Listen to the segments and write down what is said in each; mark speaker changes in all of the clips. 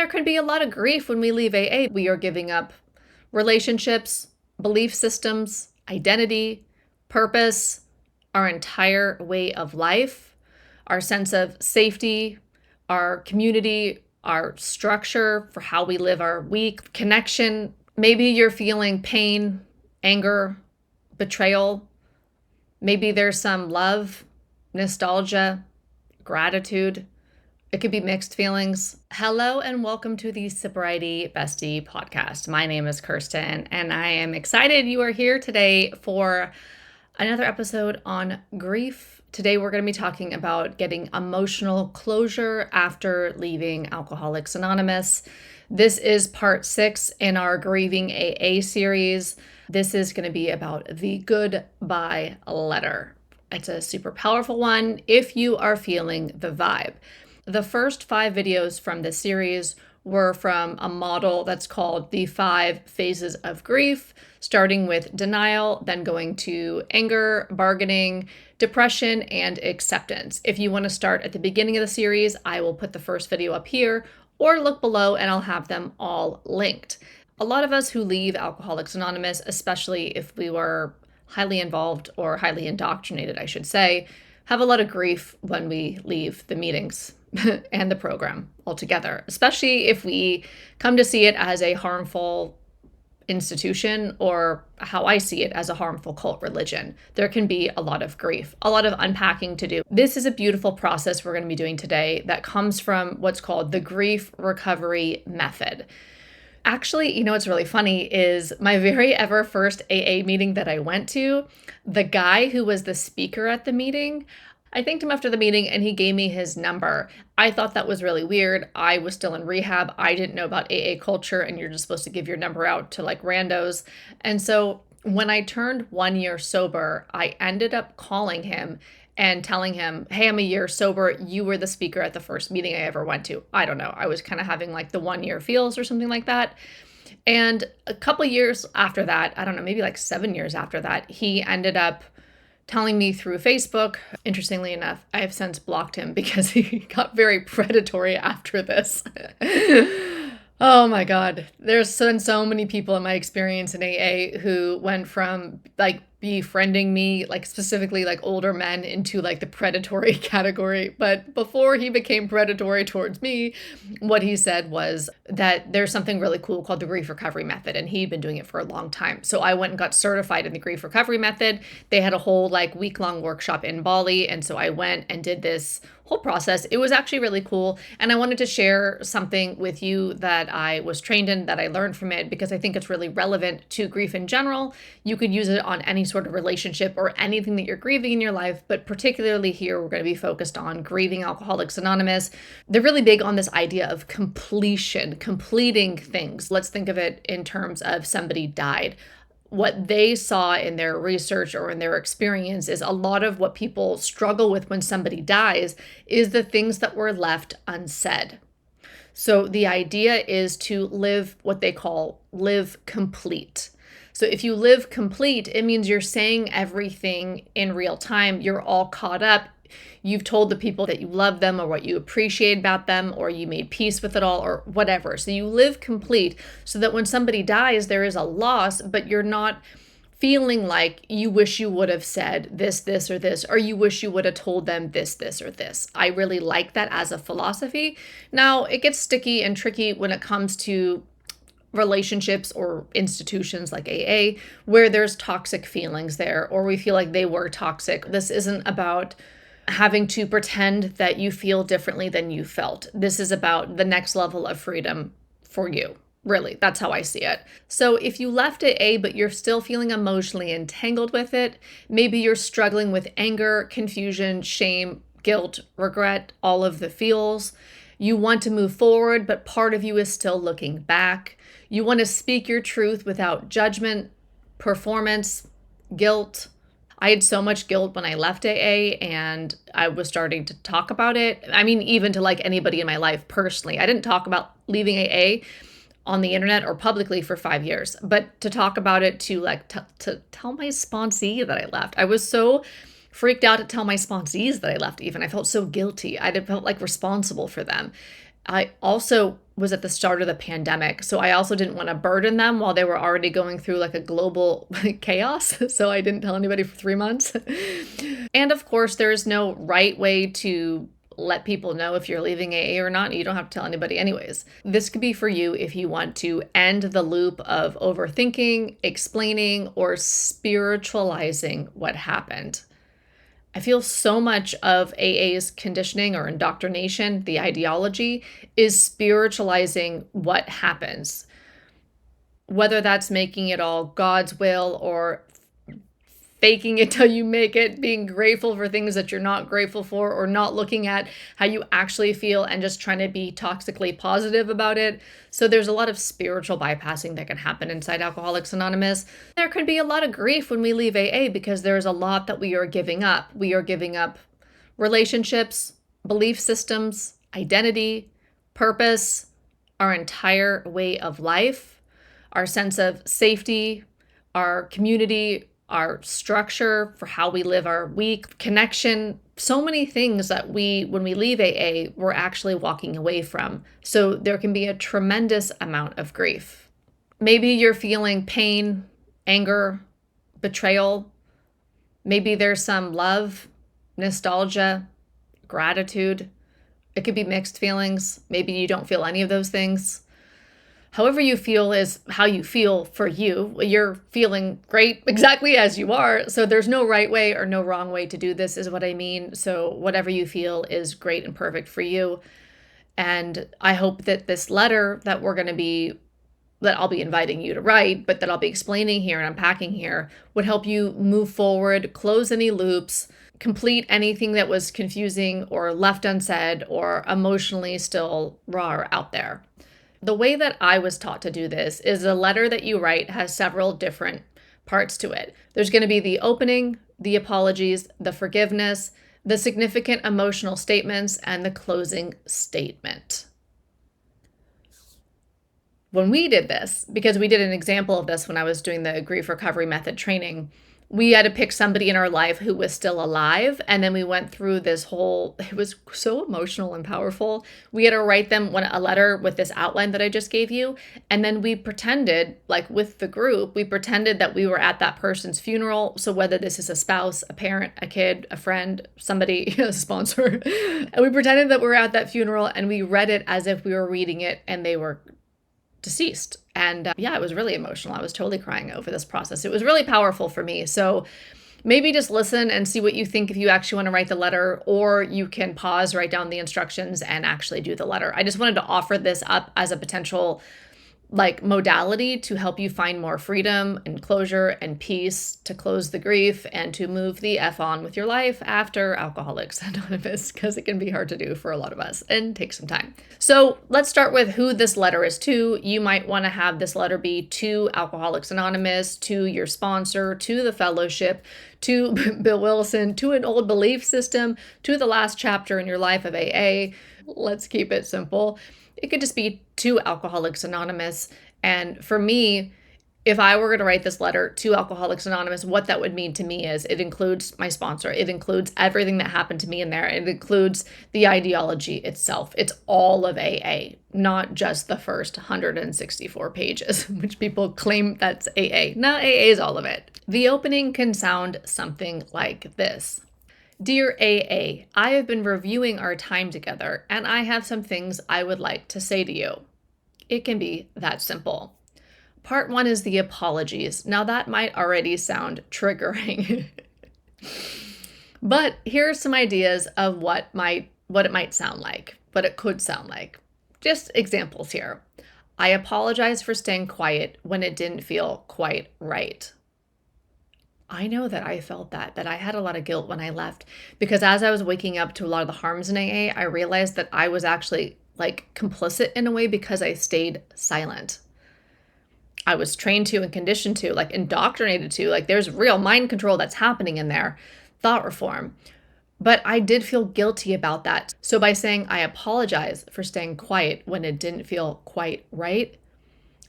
Speaker 1: there can be a lot of grief when we leave AA. We are giving up relationships, belief systems, identity, purpose, our entire way of life, our sense of safety, our community, our structure for how we live our week, connection. Maybe you're feeling pain, anger, betrayal. Maybe there's some love, nostalgia, gratitude. It could be mixed feelings. Hello and welcome to the Sobriety Bestie podcast. My name is Kirsten and I am excited you are here today for another episode on grief. Today we're going to be talking about getting emotional closure after leaving Alcoholics Anonymous. This is part 6 in our Grieving AA series. This is going to be about the goodbye letter. It's a super powerful one if you are feeling the vibe. The first 5 videos from this series were from a model that's called the 5 phases of grief, starting with denial, then going to anger, bargaining, depression, and acceptance. If you want to start at the beginning of the series, I will put the first video up here or look below and I'll have them all linked. A lot of us who leave Alcoholics Anonymous, especially if we were highly involved or highly indoctrinated, I should say, have a lot of grief when we leave the meetings and the program altogether, especially if we come to see it as a harmful institution or how I see it as a harmful cult religion. There can be a lot of grief, a lot of unpacking to do. This is a beautiful process we're going to be doing today that comes from what's called the grief recovery method. Actually, what's really funny is my very ever first AA meeting that I went to, the guy who was the speaker at the meeting, I thanked him after the meeting and he gave me his number. I thought that was really weird. I was still in rehab. I didn't know about AA culture and you're just supposed to give your number out to like randos. And so when I turned 1 year sober, I ended up calling him and telling him, hey, I'm a year sober. You were the speaker at the first meeting I ever went to. I don't know. I was kind of having like the 1 year feels or something like that. And a couple years after that, I don't know, maybe like 7 years after that, he ended up telling me through Facebook. Interestingly enough, I have since blocked him because he got very predatory after this. Oh my God. There's been so many people in my experience in AA who went from like befriending me, like specifically like older men, into like the predatory category. But before he became predatory towards me, what he said was that there's something really cool called the grief recovery method. And he'd been doing it for a long time. So I went and got certified in the grief recovery method. They had a whole like week-long workshop in Bali. And so I went and did this whole process. It was actually really cool. And I wanted to share something with you that I was trained in, that I learned from it, because I think it's really relevant to grief in general. You could use it on any sort of relationship or anything that you're grieving in your life, but particularly here, we're going to be focused on grieving Alcoholics Anonymous. They're really big on this idea of completion, completing things. Let's think of it in terms of somebody died. What they saw in their research or in their experience is a lot of what people struggle with when somebody dies is the things that were left unsaid. So the idea is to live what they call live complete. So if you live complete, it means you're saying everything in real time. You're all caught up. You've told the people that you love them or what you appreciate about them, or you made peace with it all or whatever. So you live complete so that when somebody dies, there is a loss, but you're not feeling like you wish you would have said this, this, or this, or you wish you would have told them this, this, or this. I really like that as a philosophy. Now, it gets sticky and tricky when it comes to relationships or institutions like AA, where there's toxic feelings there, or we feel like they were toxic. This isn't about having to pretend that you feel differently than you felt. This is about the next level of freedom for you. Really, that's how I see it. So if you left AA, but you're still feeling emotionally entangled with it, maybe you're struggling with anger, confusion, shame, guilt, regret, all of the feels. You want to move forward, but part of you is still looking back. You want to speak your truth without judgment, performance, guilt. I had so much guilt when I left AA and I was starting to talk about it. I mean, even to like anybody in my life personally. I didn't talk about leaving AA on the internet or publicly for 5 years, but to talk about it to like to tell my sponsee that I left. I was so freaked out to tell my sponsees that I left even. I felt so guilty. I felt like responsible for them. I also was at the start of the pandemic, so I also didn't want to burden them while they were already going through like a global chaos. So I didn't tell anybody for 3 months. And of course, there's no right way to let people know if you're leaving AA or not. You don't have to tell anybody anyways. This could be for you if you want to end the loop of overthinking, explaining, or spiritualizing what happened. I feel so much of AA's conditioning or indoctrination, the ideology, is spiritualizing what happens. Whether that's making it all God's will or faking it till you make it, being grateful for things that you're not grateful for, or not looking at how you actually feel and just trying to be toxically positive about it. So there's a lot of spiritual bypassing that can happen inside Alcoholics Anonymous. There can be a lot of grief when we leave AA because there's a lot that we are giving up. We are giving up relationships, belief systems, identity, purpose, our entire way of life, our sense of safety, our community, our structure for how we live our week, connection, so many things that when we leave AA, we're actually walking away from. So there can be a tremendous amount of grief. Maybe you're feeling pain, anger, betrayal. Maybe there's some love, nostalgia, gratitude. It could be mixed feelings. Maybe you don't feel any of those things. However you feel is how you feel for you. You're feeling great exactly as you are. So there's no right way or no wrong way to do this is what I mean. So whatever you feel is great and perfect for you. And I hope that this letter that I'll be inviting you to write, but that I'll be explaining here and unpacking here would help you move forward, close any loops, complete anything that was confusing or left unsaid or emotionally still raw or out there. The way that I was taught to do this is a letter that you write has several different parts to it. There's going to be the opening, the apologies, the forgiveness, the significant emotional statements, and the closing statement. When we did this, because we did an example of this when I was doing the grief recovery method training, we had to pick somebody in our life who was still alive. And then we went through it was so emotional and powerful. We had to write them a letter with this outline that I just gave you. And then we pretended, like with the group, we pretended that we were at that person's funeral. So whether this is a spouse, a parent, a kid, a friend, somebody, a sponsor, and we pretended that we were at that funeral and we read it as if we were reading it and they were deceased. And it was really emotional. I was totally crying over this process. It was really powerful for me. So maybe just listen and see what you think if you actually want to write the letter, or you can pause, write down the instructions, and actually do the letter. I just wanted to offer this up as a potential modality to help you find more freedom and closure and peace, to close the grief and to move the F on with your life after Alcoholics Anonymous, because it can be hard to do for a lot of us and take some time. So let's start with who this letter is to. You might want to have this letter be to Alcoholics Anonymous, to your sponsor, to the fellowship, to Bill Wilson, to an old belief system, to the last chapter in your life of AA. Let's keep it simple. It could just be to Alcoholics Anonymous. And for me, if I were going to write this letter to Alcoholics Anonymous, what that would mean to me is it includes my sponsor. It includes everything that happened to me in there. It includes the ideology itself. It's all of AA, not just the first 164 pages, which people claim that's AA. No, AA is all of it. The opening can sound something like this. Dear AA, I have been reviewing our time together, and I have some things I would like to say to you. It can be that simple. Part 1 is the apologies. Now that might already sound triggering. But here are some ideas of what it might sound like, what it could sound like. Just examples here. I apologize for staying quiet when it didn't feel quite right. I know that I felt that I had a lot of guilt when I left, because as I was waking up to a lot of the harms in AA, I realized that I was actually complicit in a way because I stayed silent. I was trained to and conditioned to, indoctrinated to, there's real mind control that's happening in there, thought reform. But I did feel guilty about that. So by saying I apologize for staying quiet when it didn't feel quite right,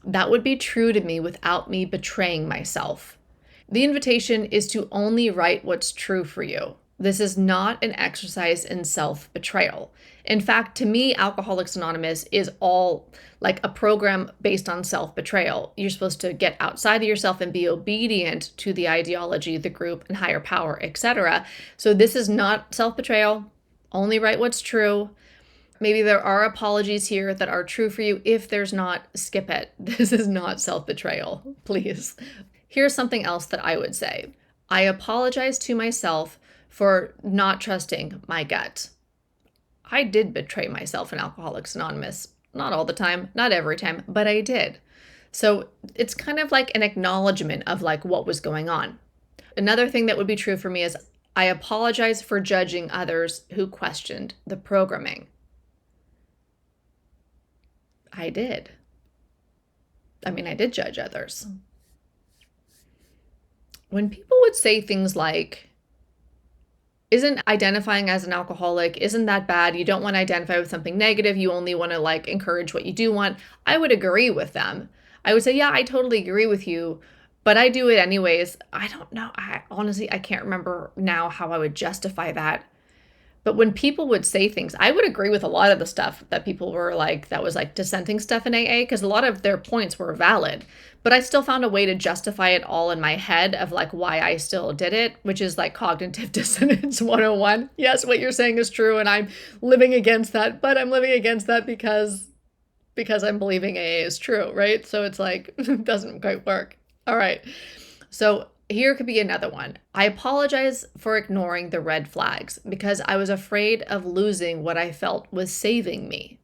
Speaker 1: that would be true to me without me betraying myself. The invitation is to only write what's true for you. This is not an exercise in self-betrayal. In fact, to me, Alcoholics Anonymous is all like a program based on self-betrayal. You're supposed to get outside of yourself and be obedient to the ideology, the group, and higher power, etc. So this is not self-betrayal. Only write what's true. Maybe there are apologies here that are true for you. If there's not, skip it. This is not self-betrayal, please. Here's something else that I would say. I apologize to myself for not trusting my gut. I did betray myself in Alcoholics Anonymous. Not all the time, not every time, but I did. So it's kind of like an acknowledgement of like what was going on. Another thing that would be true for me is I apologize for judging others who questioned the programming. I did. I did judge others. When people would say things like, isn't identifying as an alcoholic, isn't that bad? You don't want to identify with something negative. You only want to like encourage what you do want. I would agree with them. I would say, yeah, I totally agree with you, but I do it anyways. I don't know. I can't remember now how I would justify that. But when people would say things, I would agree with a lot of the stuff that people were like, that was like dissenting stuff in AA, because a lot of their points were valid. But I still found a way to justify it all in my head of like why I still did it, which is like cognitive dissonance 101. Yes, what you're saying is true, and I'm living against that, but I'm living against that because I'm believing AA is true, right? So it's like, it doesn't quite work. All right. So here could be another one. I apologize for ignoring the red flags because I was afraid of losing what I felt was saving me.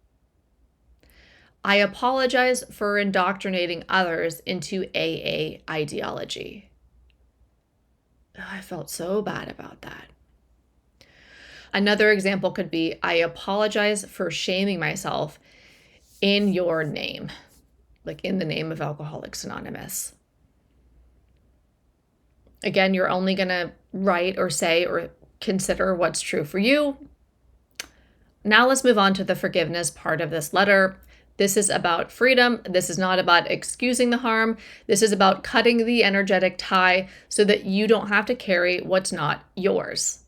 Speaker 1: I apologize for indoctrinating others into AA ideology. I felt so bad about that. Another example could be, I apologize for shaming myself in your name, like in the name of Alcoholics Anonymous. Again, you're only going to write or say or consider what's true for you. Now let's move on to the forgiveness part of this letter. This is about freedom. This is not about excusing the harm. This is about cutting the energetic tie so that you don't have to carry what's not yours.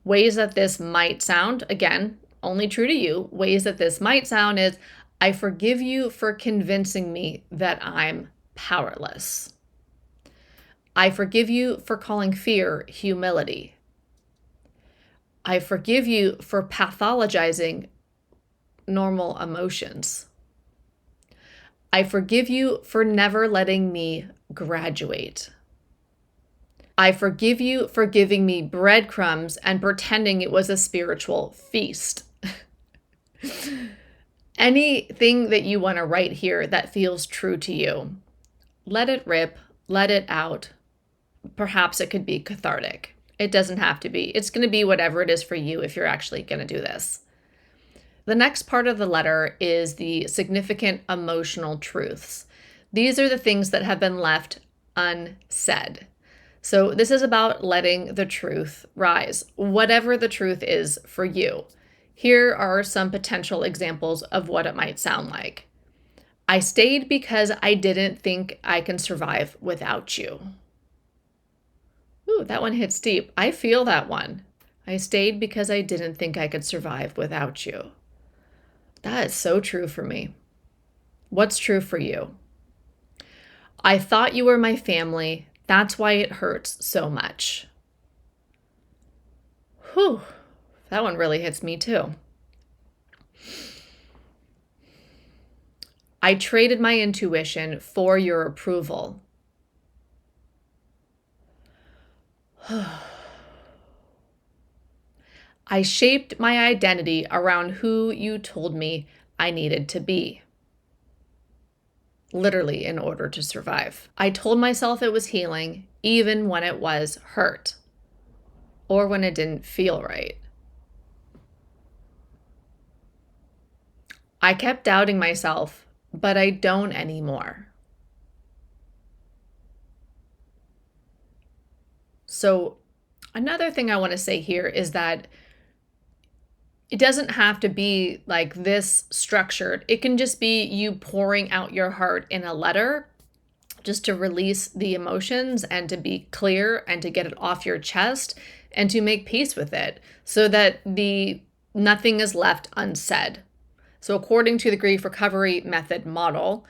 Speaker 1: Ways that this might sound, again, only true to you, ways that this might sound is, I forgive you for convincing me that I'm powerless. I forgive you for calling fear humility. I forgive you for pathologizing normal emotions. I forgive you for never letting me graduate. I forgive you for giving me breadcrumbs and pretending it was a spiritual feast. Anything that you want to write here that feels true to you, let it rip, let it out. Perhaps it could be cathartic. It doesn't have to be. It's going to be whatever it is for you if you're actually going to do this. The next part of the letter is the significant emotional truths. These are the things that have been left unsaid. So this is about letting the truth rise, whatever the truth is for you. Here are some potential examples of what it might sound like. I stayed because I didn't think I can survive without you. Ooh, that one hits deep. I feel that one. I stayed because I didn't think I could survive without you. That is so true for me. What's true for you? I thought you were my family. That's why it hurts so much. Whew, that one really hits me too. I traded my intuition for your approval. I shaped my identity around who you told me I needed to be. Literally, in order to survive. I told myself it was healing, even when it was hurt, or when it didn't feel right. I kept doubting myself, but I don't anymore. So another thing I want to say here is that it doesn't have to be like this structured. It can just be you pouring out your heart in a letter just to release the emotions and to be clear and to get it off your chest and to make peace with it so that nothing is left unsaid. So according to the grief recovery method model,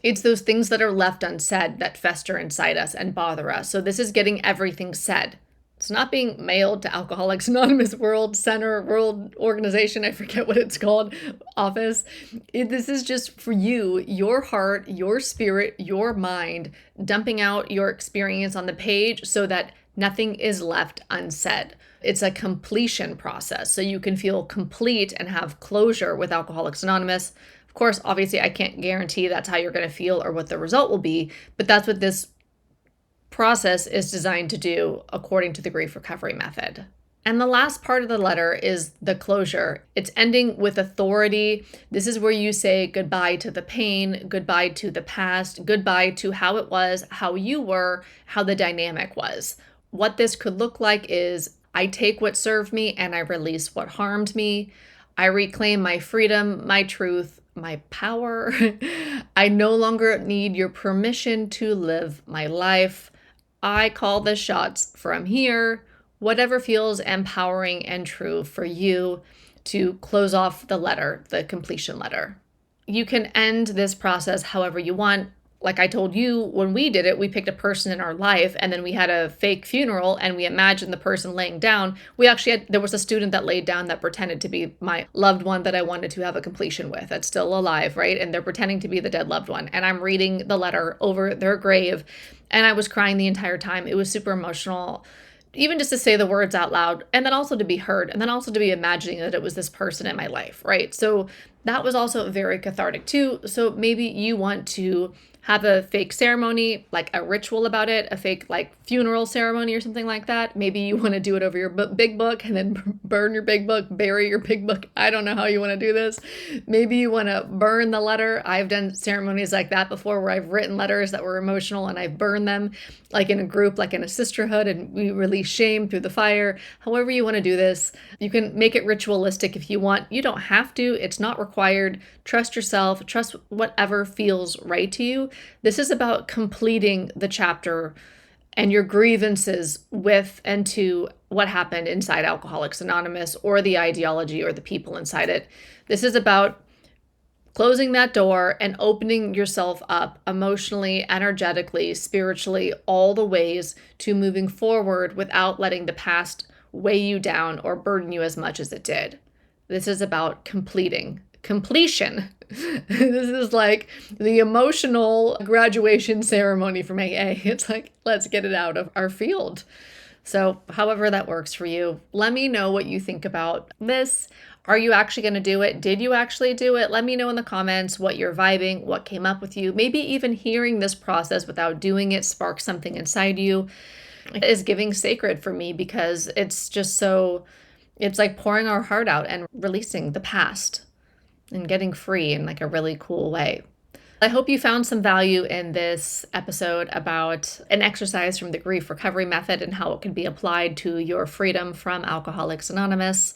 Speaker 1: it's those things that are left unsaid that fester inside us and bother us. So this is getting everything said. It's not being mailed to Alcoholics Anonymous World Center, World Organization, I forget what it's called, office. This is just for you, your heart, your spirit, your mind, dumping out your experience on the page so that nothing is left unsaid. It's a completion process, so you can feel complete and have closure with Alcoholics Anonymous. Of course, obviously, I can't guarantee that's how you're going to feel or what the result will be, but that's what this process is designed to do according to the grief recovery method. And the last part of the letter is the closure. It's ending with authority. This is where you say goodbye to the pain, goodbye to the past, goodbye to how it was, how you were, how the dynamic was. What this could look like is I take what served me and I release what harmed me. I reclaim my freedom, my truth, my power. I no longer need your permission to live my life. I call the shots from here. Whatever feels empowering and true for you to close off the letter, the completion letter. You can end this process however you want. Like I told you, when we did it, we picked a person in our life and then we had a fake funeral and we imagined the person laying down. There was a student that laid down that pretended to be my loved one that I wanted to have a completion with, that's still alive, right? And they're pretending to be the dead loved one. And I'm reading the letter over their grave and I was crying the entire time. It was super emotional, even just to say the words out loud and then also to be heard and then also to be imagining that it was this person in my life, right? So that was also very cathartic too. So maybe you want to have a fake ceremony, like a ritual about it, a fake like funeral ceremony or something like that. Maybe you want to do it over your big book and then burn your big book, bury your big book. I don't know how you want to do this. Maybe you want to burn the letter. I've done ceremonies like that before where I've written letters that were emotional and I've burned them like in a group, like in a sisterhood, and we release shame through the fire. However you want to do this, you can make it ritualistic if you want. You don't have to. It's not required. Trust yourself. Trust whatever feels right to you. This is about completing the chapter and your grievances with and to what happened inside Alcoholics Anonymous or the ideology or the people inside it. This is about closing that door and opening yourself up emotionally, energetically, spiritually, all the ways to moving forward without letting the past weigh you down or burden you as much as it did. This is about completion. This is like the emotional graduation ceremony from AA. It's like, let's get it out of our field. So however that works for you, let me know what you think about this. Are you actually going to do it? Did you actually do it? Let me know in the comments what you're vibing, what came up with you. Maybe even hearing this process without doing it sparks something inside you. It is giving sacred for me because it's just so, it's like pouring our heart out and releasing the past and getting free in like a really cool way. I hope you found some value in this episode about an exercise from the grief recovery method and how it can be applied to your freedom from Alcoholics Anonymous.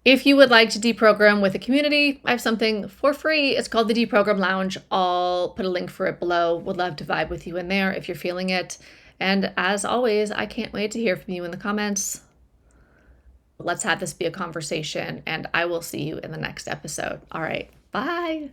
Speaker 1: If you would like to deprogram with a community, I have something for free. It's called the Deprogram Lounge. I'll put a link for it below. Would love to vibe with you in there if you're feeling it. And as always, I can't wait to hear from you in the comments. Let's have this be a conversation, and I will see you in the next episode. All right, bye.